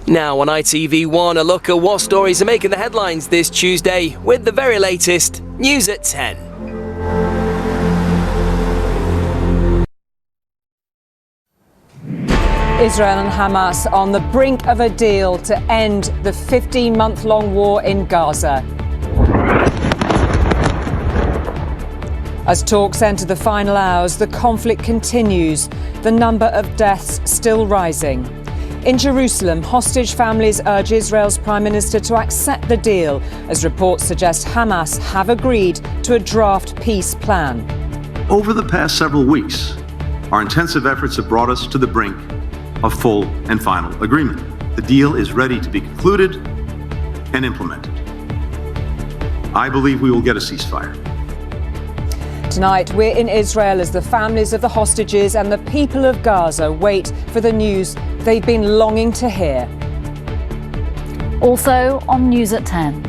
Now on ITV1, a look at what stories are making the headlines this Tuesday with the very latest news at 10. Israel and Hamas on the brink of a deal to end the 15-month-long war in Gaza. As talks enter the final hours, the conflict continues, the number of deaths still rising. In Jerusalem, hostage families urge Israel's Prime Minister to accept the deal, as reports suggest Hamas have agreed to a draft peace plan. Over the past several weeks, our intensive efforts have brought us to the brink of full and final agreement. The deal is ready to be concluded and implemented. I believe we will get a ceasefire. Tonight, we're in Israel as the families of the hostages and the people of Gaza wait for the news they've been longing to hear. Also on News at 10.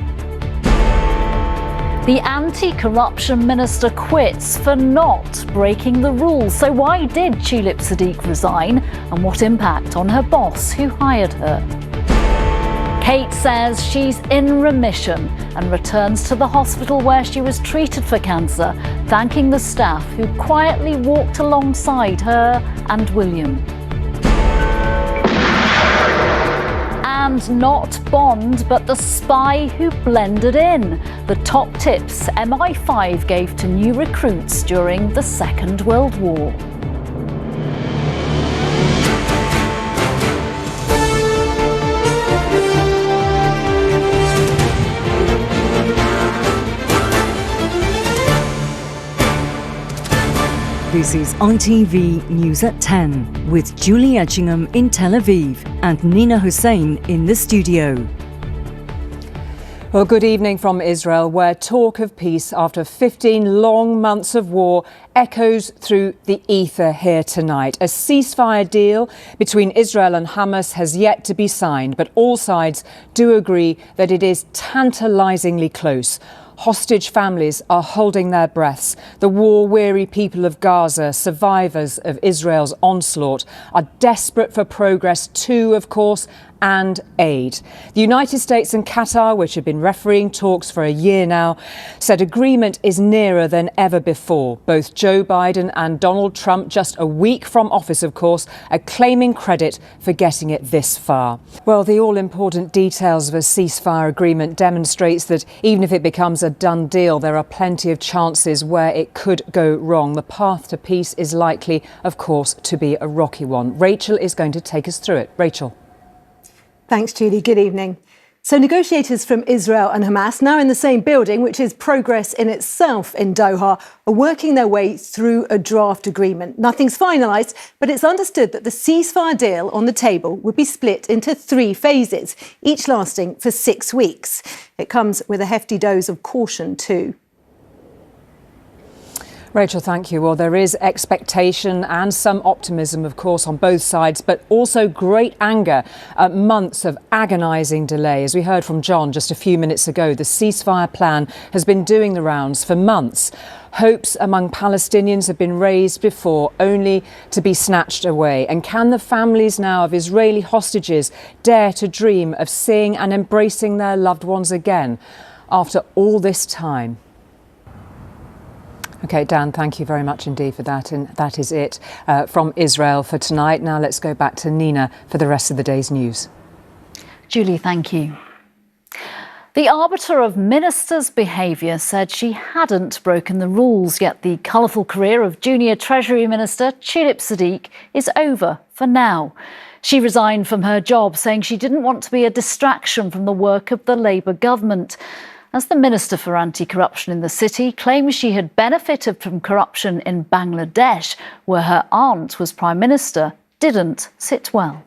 The anti-corruption minister quits for not breaking the rules. So why did Tulip Sadiq resign, and what impact on her boss who hired her? Kate says she's in remission and returns to the hospital where she was treated for cancer, thanking the staff who quietly walked alongside her and William. And not Bond, but the spy who blended in. The top tips MI5 gave to new recruits during the Second World War. This is ITV News at 10 with Julie Etchingham in Tel Aviv and Nina Hossain in the studio. Well, good evening from Israel, where talk of peace after 15 long months of war echoes through the ether here tonight. A ceasefire deal between Israel and Hamas has yet to be signed, but all sides do agree that it is tantalisingly close. Hostage families are holding their breaths. The war-weary people of Gaza, survivors of Israel's onslaught, are desperate for progress too, of course, and aid. The United States and Qatar, which have been refereeing talks for a year now, said agreement is nearer than ever before. Both Joe Biden and Donald Trump, just a week from office, of course, are claiming credit for getting it this far. Well, the all-important details of a ceasefire agreement demonstrates that even if it becomes a done deal, there are plenty of chances where it could go wrong. The path to peace is likely, of course, to be a rocky one. Rachel is going to take us through it. Rachel. Thanks, Julie. Good evening. So negotiators from Israel and Hamas, now in the same building, which is progress in itself in Doha, are working their way through a draft agreement. Nothing's finalised, but it's understood that the ceasefire deal on the table would be split into 3 phases, each lasting for 6 weeks. It comes with a hefty dose of caution too. Rachel, thank you. Well, there is expectation and some optimism, of course, on both sides, but also great anger at months of agonising delay. As we heard from John just a few minutes ago, the ceasefire plan has been doing the rounds for months. Hopes among Palestinians have been raised before, only to be snatched away. And can the families now of Israeli hostages dare to dream of seeing and embracing their loved ones again after all this time? OK, Dan, thank you very much indeed for that. And that is it from Israel for tonight. Now let's go back to Nina for the rest of the day's news. Julie, thank you. The arbiter of ministers' behaviour said she hadn't broken the rules, yet the colourful career of junior Treasury Minister Tulip Sadiq is over for now. She resigned from her job, saying she didn't want to be a distraction from the work of the Labour government. As the Minister for Anti-Corruption in the city claims she had benefited from corruption in Bangladesh, where her aunt was Prime Minister, didn't sit well.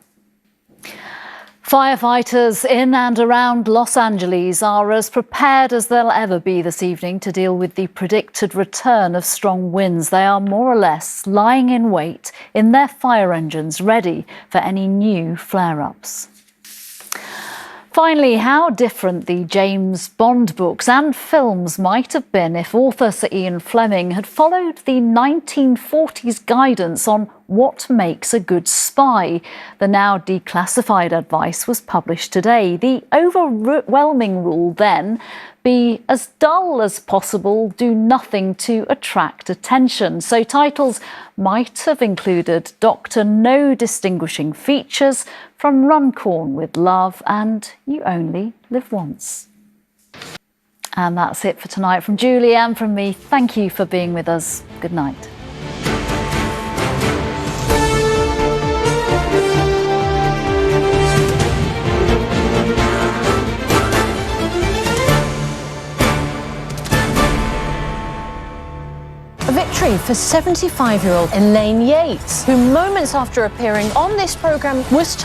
Firefighters in and around Los Angeles are as prepared as they'll ever be this evening to deal with the predicted return of strong winds. They are more or less lying in wait in their fire engines, ready for any new flare-ups. Finally, how different the James Bond books and films might have been if author Sir Ian Fleming had followed the 1940s guidance on what makes a good spy. The now declassified advice was published today. The overwhelming rule then: be as dull as possible, do nothing to attract attention. So titles might have included Dr. No Distinguishing Features, From Runcorn with Love, and You Only Live Once. And that's it for tonight. From Julie and from me, thank you for being with us. Good night. A victory for 75-year-old Elaine Yates, who moments after appearing on this programme was told